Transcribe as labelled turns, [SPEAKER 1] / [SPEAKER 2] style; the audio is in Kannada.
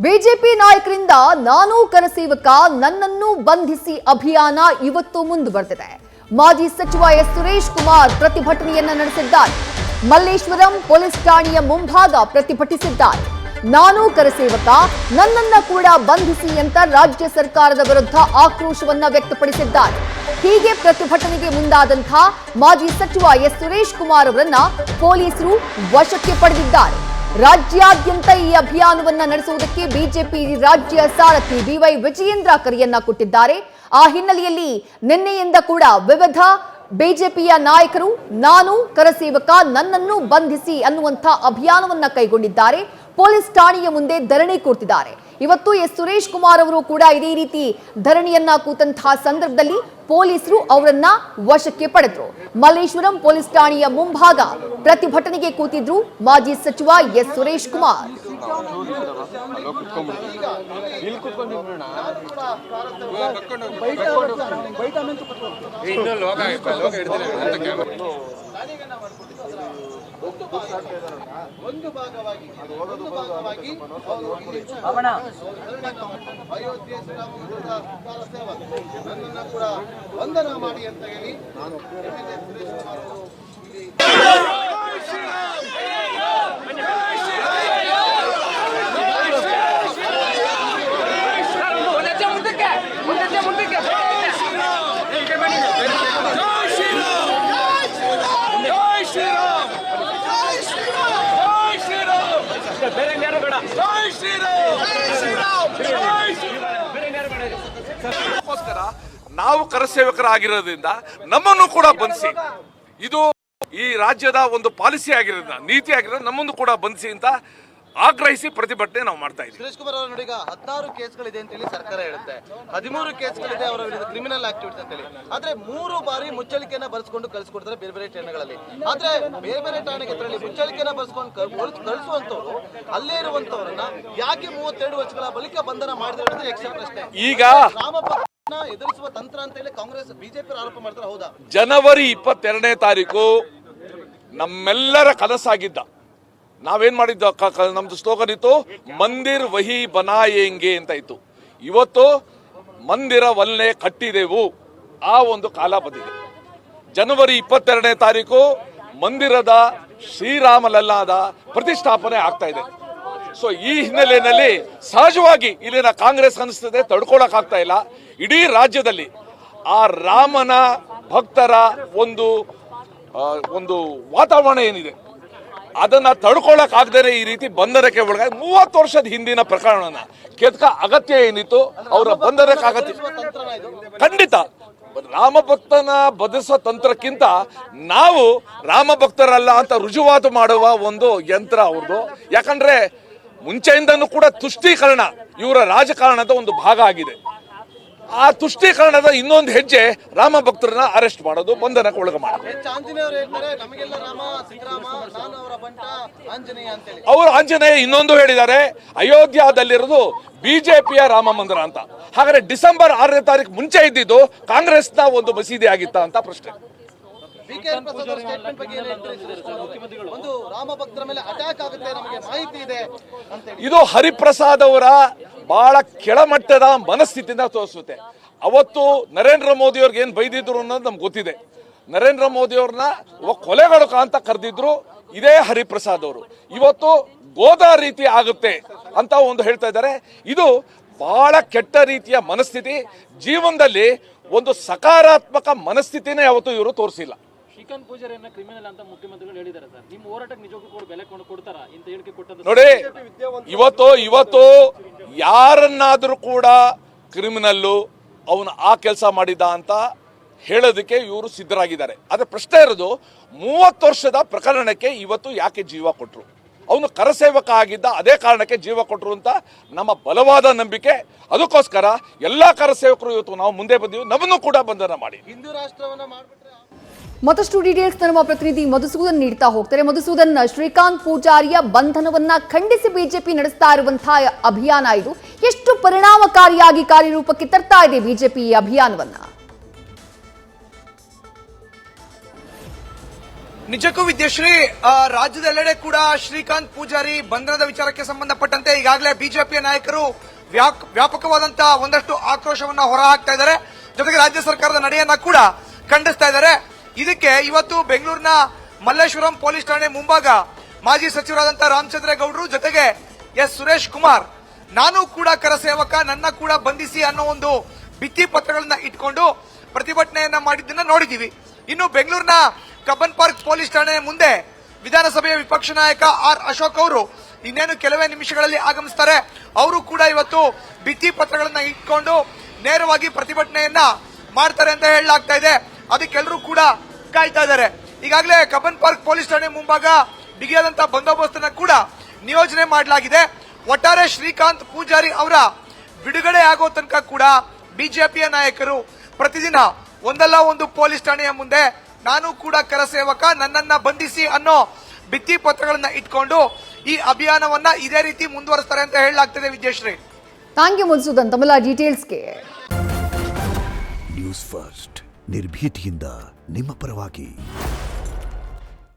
[SPEAKER 1] ಬಿಜೆಪಿ ನಾಯಕರಿಂದ ನಾನೂ ಕರಸೇವಕ ನನ್ನನ್ನು ಬಂಧಿಸಿ ಅಭಿಯಾನ ಇವತ್ತು ಮುಂದುವರೆದಿದೆ. ಮಾಜಿ ಸಚಿವ ಎಸ್ ಸುರೇಶ್ ಕುಮಾರ್ ಪ್ರತಿಭಟನೆಯನ್ನ ನಡೆಸಿದ್ದಾರೆ. ಮಲ್ಲೇಶ್ವರಂ ಪೊಲೀಸ್ ಠಾಣೆಯ ಮುಂಭಾಗ ಪ್ರತಿಭಟಿಸಿದ್ದಾರೆ. ನಾನೂ ಕರಸೇವಕ ನನ್ನನ್ನ ಕೂಡ ಬಂಧಿಸಿ ಅಂತ ರಾಜ್ಯ ಸರ್ಕಾರದ ವಿರುದ್ಧ ಆಕ್ರೋಶವನ್ನ ವ್ಯಕ್ತಪಡಿಸಿದ್ದಾರೆ. ಹೀಗೆ ಪ್ರತಿಭಟನೆಗೆ ಮುಂದಾದಂತಹ ಮಾಜಿ ಸಚಿವ ಎಸ್ ಸುರೇಶ್ ಕುಮಾರ್ ಅವರನ್ನ ಪೊಲೀಸರು ವಶಕ್ಕೆ ಪಡೆದಿದ್ದಾರೆ. ರಾಜ್ಯಾದ್ಯಂತ ಈ ಅಭಿಯಾನವನ್ನ ನಡೆಸುವುದಕ್ಕೆ ಬಿಜೆಪಿ ರಾಜ್ಯ ಸಾರಥಿ ಬಿವೈ ವಿಜಯೇಂದ್ರ ಕರೆಯನ್ನ ಕೊಟ್ಟಿದ್ದಾರೆ. ಆ ಹಿನ್ನೆಲೆಯಲ್ಲಿ ನಿನ್ನೆಯಿಂದ ಕೂಡ ವಿವಿಧ ಬಿಜೆಪಿಯ ನಾಯಕರು ನಾನು ಕರಸೇವಕ ನನ್ನನ್ನು ಬಂಧಿಸಿ ಅನ್ನುವಂಥ ಅಭಿಯಾನವನ್ನ ಕೈಗೊಂಡಿದ್ದಾರೆ. ಪೊಲೀಸ್ ಠಾಣೆಯ ಮುಂದೆ ಧರಣಿ ಕೂತಿದ್ದಾರೆ. ಇವತ್ತು ಎಸ್ ಸುರೇಶ್ ಕುಮಾರ್ ಅವರು ಕೂಡ ಇದೇ ರೀತಿ ಧರಣಿಯನ್ನ ಕೂತಂತಹ ಸಂದರ್ಭದಲ್ಲಿ ಪೊಲೀಸರು ಅವರನ್ನ ವಶಕ್ಕೆ ಪಡೆದ್ರು. ಮಲ್ಲೇಶ್ವರಂ ಪೊಲೀಸ್ ಠಾಣೆಯ ಮುಂಭಾಗ ಪ್ರತಿಭಟನೆಗೆ ಕೂತಿದ್ರು ಮಾಜಿ ಸಚಿವ ಎಸ್ ಸುರೇಶ್ ಕುಮಾರ್.
[SPEAKER 2] ಒಂದು ಭಾಗವಾಗಿ ಅಯೋಧ್ಯೆ ಶ್ರೀರಾಮ ಸೇವಾ ನನ್ನನ್ನ ಕೂಡ ವಂದನ ಮಾಡಿ ಅಂತ ಹೇಳಿ ನಾನು
[SPEAKER 3] ನಾವು ಕರಸೇವಕರಾಗಿರೋದ್ರಿಂದ ನಮ್ಮನ್ನು ಕೂಡ ಬಂಧಿಸಿ, ಇದು ಈ ರಾಜ್ಯದ ಒಂದು ಪಾಲಿಸಿ ಆಗಿರೋದ್ರಿಂದ ನೀತಿ ಆಗಿರೋದ್ರಿಂದ ನಮ್ಮನ್ನು ಕೂಡ ಬಂಧಿಸಿ ಅಂತ ಆಗ್ರಹಿಸಿ ಪ್ರತಿಭಟನೆ ನಾವು ಮಾಡ್ತಾ ಇದ್ದೀವಿ.
[SPEAKER 2] ಸುರೇಶ್ ಕುಮಾರ್ ಅವರು ಈಗ 16 ಕೇಸ್ಗಳಿದೆ ಅಂತ ಹೇಳಿ ಸರ್ಕಾರ ಹೇಳುತ್ತೆ, 13 ಕೇಸ್ಗಳಿದೆ ಅವರ ವಿರುದ್ಧ ಕ್ರಿಮಿನಲ್ ಆಕ್ಟಿವಿಟಿ ಅಂತ ಹೇಳಿ. ಆದ್ರೆ 3 ಬಾರಿ ಮುಚ್ಚಳಿಕೆಯನ್ನ ಬರ್ಸ್ಕೊಂಡು ಕಳಿಸ್ಕೊಡ್ತಾರೆ ಬೇರೆ ಬೇರೆ ಠಾಣೆಗಳಲ್ಲಿ. ಆದ್ರೆ ಬೇರೆ ಬೇರೆ ಠಾಣೆಗೆ ತರಲಿ ಮುಚ್ಚಳಿಕೆಯನ್ನ ಬರ್ಸ್ಕೊಂಡು ಕಳಿಸುವಂತವ್ರು ಅಲ್ಲೇ ಇರುವಂತವರನ್ನ ಯಾಕೆ 32 ವರ್ಷಗಳ ಬಳಿಕ ಬಂಧನ ಮಾಡಿದ್ರೆ ಯಕ್ಷ ಪ್ರಶ್ನೆ.
[SPEAKER 3] ಈಗ
[SPEAKER 2] ಎದುರಿಸುವ ತಂತ್ರ ಅಂತ ಹೇಳಿ ಕಾಂಗ್ರೆಸ್ ಬಿಜೆಪಿ ಆರೋಪ ಮಾಡ್ತಾರೆ. ಹೌದಾ?
[SPEAKER 3] ಜನವರಿ 22ನೇ ತಾರೀಕು ನಮ್ಮೆಲ್ಲರ ಕನಸಾಗಿದ್ದ, ನಾವೇನ್ ಮಾಡಿದ್ದ, ನಮ್ದು ಸ್ಲೋಗನ್ ಇತ್ತು ಮಂದಿರ್ ವಹಿ ಬನಾಯೇಂಗೆ ಅಂತ ಇತ್ತು. ಇವತ್ತು ಮಂದಿರ ವಲ್ಲೆ ಕಟ್ಟಿದೆವು, ಆ ಒಂದು ಕಾಲ ಬಂದಿದೆ. ಜನವರಿ 22ನೇ ತಾರೀಕು ಮಂದಿರದ ಶ್ರೀರಾಮಲಲ್ಲಾದ ಪ್ರತಿಷ್ಠಾಪನೆ ಆಗ್ತಾ ಇದೆ. ಸೊ ಈ ಹಿನ್ನೆಲೆಯಲ್ಲಿ ಸಹಜವಾಗಿ ಇಲ್ಲಿನ ಕಾಂಗ್ರೆಸ್ ಅನಿಸ್ತದೆ ತಡ್ಕೊಳಕ್ ಆಗ್ತಾ ಇಲ್ಲ. ಇಡೀ ರಾಜ್ಯದಲ್ಲಿ ಆ ರಾಮನ ಭಕ್ತರ ಒಂದು ವಾತಾವರಣ ಏನಿದೆ ಅದನ್ನ ತಡ್ಕೊಳಕ್ ಆಗದೇ ಈ ರೀತಿ ಬಂಧನಕ್ಕೆ ಒಳಗಾಗಿ 30 ವರ್ಷದ ಹಿಂದಿನ ಪ್ರಕರಣನ ಕೆದಕ ಅಗತ್ಯ ಏನಿತ್ತು ಅವರ ಬಂಧನಕ್ಕೆ ಅಗತ್ಯ ಖಂಡಿತ. ರಾಮ ಭಕ್ತನ ಬದಲಿಸುವ ತಂತ್ರಕ್ಕಿಂತ ನಾವು ರಾಮ ಭಕ್ತರಲ್ಲ ಅಂತ ರುಜುವಾತು ಮಾಡುವ ಒಂದು ಯಂತ್ರ ಅವ್ರದ್ದು. ಯಾಕಂದ್ರೆ ಮುಂಚೆಯಿಂದನೂ ಕೂಡ ತುಷ್ಟೀಕರಣ ಇವರ ರಾಜಕಾರಣದ ಒಂದು ಭಾಗ ಆಗಿದೆ. ಆ ತುಷ್ಟೀಕರಣದ ಇನ್ನೊಂದು ಹೆಜ್ಜೆ ರಾಮ ಭಕ್ತರನ್ನ ಅರೆಸ್ಟ್ ಮಾಡೋದು, ಬಂಧನಕ್ಕೆ ಒಳಗೆ ಮಾಡೋದು. ಅವರು ಆಂಜನೇಯ ಇನ್ನೊಂದು ಹೇಳಿದ್ದಾರೆ, ಅಯೋಧ್ಯದಲ್ಲಿರೋದು ಬಿಜೆಪಿಯ ರಾಮ ಮಂದಿರ ಅಂತ. ಹಾಗಾದ್ರೆ ಡಿಸೆಂಬರ್ 6ನೇ ತಾರೀಕು ಮುಂಚೆ ಇದ್ದಿದ್ದು ಕಾಂಗ್ರೆಸ್ನ ಒಂದು ಮಸೀದಿ ಆಗಿತ್ತ ಅಂತ ಪ್ರಶ್ನೆ. ಇದು ಹರಿಪ್ರಸಾದ್ ಅವರ ಬಹಳ ಕೆಳಮಟ್ಟದ ಮನಸ್ಥಿತಿಯಿಂದ ತೋರಿಸುತ್ತೆ. ಅವತ್ತು ನರೇಂದ್ರ ಮೋದಿ ಅವ್ರಿಗೆ ಏನ್ ಬೈದಿದ್ರು ಅನ್ನೋದು ನಮ್ಗೆ ಗೊತ್ತಿದೆ. ನರೇಂದ್ರ ಮೋದಿ ಅವ್ರನ್ನ ಕೊಲೆಗಡುಕ ಅಂತ ಕರೆದಿದ್ರು ಇದೇ ಹರಿಪ್ರಸಾದ್ ಅವರು. ಇವತ್ತು ಗೋದ ರೀತಿ ಆಗುತ್ತೆ ಅಂತ ಒಂದು ಹೇಳ್ತಾ ಇದ್ದಾರೆ. ಇದು ಬಹಳ ಕೆಟ್ಟ ರೀತಿಯ ಮನಸ್ಥಿತಿ. ಜೀವನದಲ್ಲಿ ಒಂದು ಸಕಾರಾತ್ಮಕ ಮನಸ್ಥಿತಿನೇ ಯಾವತ್ತೂ ಇವರು ತೋರಿಸಿಲ್ಲ.
[SPEAKER 4] ಶ್ರೀಕಾಂತ್ ಪೂಜಾರಿಯನ್ನ ಕ್ರಿಮಿನಲ್ ಅಂತ ಮುಖ್ಯಮಂತ್ರಿಗಳು ಹೇಳಿದ್ದಾರೆ ಸರ್. ನಿಮ್ಮ ಹೋರಾಟಕ್ಕೆ ನಿಜಕ್ಕೂ ಬೆಲೆ ಕೊಡ್ತಾರಾ ಇಂತ ಹೇಳಿಕೆ ಕೊಟ್ಟದ್ದು
[SPEAKER 3] ನೋಡಿ. ಇವತ್ತು ಯಾರನ್ನಾದ್ರೂ ಕೂಡ ಕ್ರಿಮಿನಲ್ಲು ಅವನು ಆ ಕೆಲಸ ಮಾಡಿದ ಅಂತ ಹೇಳೋದಕ್ಕೆ ಇವರು ಸಿದ್ಧರಾಗಿದ್ದಾರೆ. ಆದ್ರೆ ಪ್ರಶ್ನೆ ಇರೋದು 30 ವರ್ಷದ ಪ್ರಕರಣಕ್ಕೆ ಇವತ್ತು ಯಾಕೆ ಜೀವ ಕೊಟ್ರು? ಅವನು ಕರಸೇವಕ ಆಗಿದ್ದ, ಅದೇ ಕಾರಣಕ್ಕೆ ಜೀವ ಕೊಟ್ರು ಅಂತ ನಮ್ಮ ಬಲವಾದ ನಂಬಿಕೆ. ಅದಕ್ಕೋಸ್ಕರ ಎಲ್ಲಾ ಕರಸೇವಕರು ಇವತ್ತು ನಾವು ಮುಂದೆ ಬಂದೀವಿ, ನಮ್ಮನ್ನು ಕೂಡ ಬಂಧನ ಮಾಡಿ.
[SPEAKER 2] ಹಿಂದೂ ರಾಷ್ಟ್ರವನ್ನ ಮಾಡ್ಬಿಟ್ರೆ
[SPEAKER 1] ಮತ್ತಷ್ಟು ಡೀಟೇಲ್ಸ್ ನಮ್ಮ ಪ್ರತಿನಿಧಿ ಮಧುಸೂದನ್ ನೀಡ್ತಾ ಹೋಗ್ತಾರೆ. ಮಧುಸೂದನ್, ಶ್ರೀಕಾಂತ್ ಪೂಜಾರಿಯ ಬಂಧನವನ್ನ ಖಂಡಿಸಿ ಬಿಜೆಪಿ ನಡೆಸ್ತಾ ಇರುವಂತಹ ಅಭಿಯಾನ ಇದು ಎಷ್ಟು ಪರಿಣಾಮಕಾರಿಯಾಗಿ ಕಾರ್ಯರೂಪಕ್ಕೆ ತರ್ತಾ ಇದೆ ಬಿಜೆಪಿ ಈ ಅಭಿಯಾನವನ್ನ?
[SPEAKER 5] ನಿಜಕ್ಕೂ ವಿದ್ಯಾಶ್ರೀ, ರಾಜ್ಯದೆಲ್ಲೆಡೆ ಕೂಡ ಶ್ರೀಕಾಂತ್ ಪೂಜಾರಿ ಬಂಧನದ ವಿಚಾರಕ್ಕೆ ಸಂಬಂಧಪಟ್ಟಂತೆ ಈಗಾಗಲೇ ಬಿಜೆಪಿಯ ನಾಯಕರು ವ್ಯಾಪಕವಾದಂತಹ ಒಂದಷ್ಟು ಆಕ್ರೋಶವನ್ನ ಹೊರಹಾಕ್ತಾ ಇದ್ದಾರೆ. ಜೊತೆಗೆ ರಾಜ್ಯ ಸರ್ಕಾರದ ನಡೆಯನ್ನ ಕೂಡ ಖಂಡಿಸ್ತಾ ಇದ್ದಾರೆ. ಇದಕ್ಕೆ ಇವತ್ತು ಬೆಂಗಳೂರಿನ ಮಲ್ಲೇಶ್ವರಂ ಪೊಲೀಸ್ ಠಾಣೆ ಮುಂಭಾಗ ಮಾಜಿ ಸಚಿವರಾದಂತಹ ರಾಮಚಂದ್ರೇಗೌಡರು ಜೊತೆಗೆ ಎಸ್ ಸುರೇಶ್ ಕುಮಾರ್, ನಾನು ಕೂಡ ಕರಸೇವಕ, ನನ್ನ ಕೂಡ ಬಂಧಿಸಿ ಅನ್ನೋ ಒಂದು ಭಿತ್ತಿ ಪತ್ರಗಳನ್ನ ಇಟ್ಕೊಂಡು ಪ್ರತಿಭಟನೆಯನ್ನ ಮಾಡಿದ್ದನ್ನ ನೋಡಿದೀವಿ. ಇನ್ನು ಬೆಂಗಳೂರಿನ ಕಬ್ಬನ್ ಪಾರ್ಕ್ ಪೊಲೀಸ್ ಠಾಣೆ ಮುಂದೆ ವಿಧಾನಸಭೆಯ ವಿಪಕ್ಷ ನಾಯಕ ಆರ್ ಅಶೋಕ್ ಅವರು ಇನ್ನೇನು ಕೆಲವೇ ನಿಮಿಷಗಳಲ್ಲಿ ಆಗಮಿಸ್ತಾರೆ. ಅವರು ಕೂಡ ಇವತ್ತು ಭಿತ್ತಿ ಪತ್ರಗಳನ್ನ ಇಟ್ಕೊಂಡು ನೇರವಾಗಿ ಪ್ರತಿಭಟನೆಯನ್ನ ಮಾಡ್ತಾರೆ ಅಂತ ಹೇಳಲಾಗ್ತಾ ಇದೆ. ಅದಕ್ಕೆಲ್ಲರೂ ಕೂಡ ಕಾಯ್ತಾ ಇದ್ದಾರೆ. ಈಗಾಗಲೇ ಕಬ್ಬನ್ ಪಾರ್ಕ್ ಪೊಲೀಸ್ ಠಾಣೆ ಮುಂಭಾಗ ಬಿಗಿಯಾದಂತಹ ಬಂದೋಬಸ್ತನ್ನ ಕೂಡ ನಿಯೋಜನೆ ಮಾಡಲಾಗಿದೆ. ಒಟ್ಟಾರೆ ಶ್ರೀಕಾಂತ್ ಪೂಜಾರಿ ಅವರ ಬಿಡುಗಡೆ ಆಗೋ ತನಕ ಕೂಡ ಬಿಜೆಪಿಯ ನಾಯಕರು ಪ್ರತಿದಿನ ಒಂದಲ್ಲ ಒಂದು ಪೊಲೀಸ್ ಠಾಣೆಯ ಮುಂದೆ ನಾನು ಕೂಡ ಕರಸೇವಕ, ನನ್ನನ್ನ ಬಂಧಿಸಿ ಅನ್ನೋ ಭಿತ್ತಿ ಪತ್ರಗಳನ್ನ ಇಟ್ಕೊಂಡು ಈ ಅಭಿಯಾನವನ್ನ ಇದೇ ರೀತಿ ಮುಂದುವರಿಸ್ತಾರೆ ಅಂತ ಹೇಳಲಾಗ್ತದೆ. ವಿದ್ಯಾಶ್ರೀ,
[SPEAKER 1] ಥ್ಯಾಂಕ್ ಯು ಮಧುಸೂದನ್ ತಮ್ಮೆಲ್ಲ ಡೀಟೇಲ್ಸ್ಗೆ.
[SPEAKER 6] ನ್ಯೂಸ್ ಫಸ್ಟ್ ನಿರ್ಭೀತಿಯಿಂದ ನಿಮ್ಮ ಪರವಾಗಿ.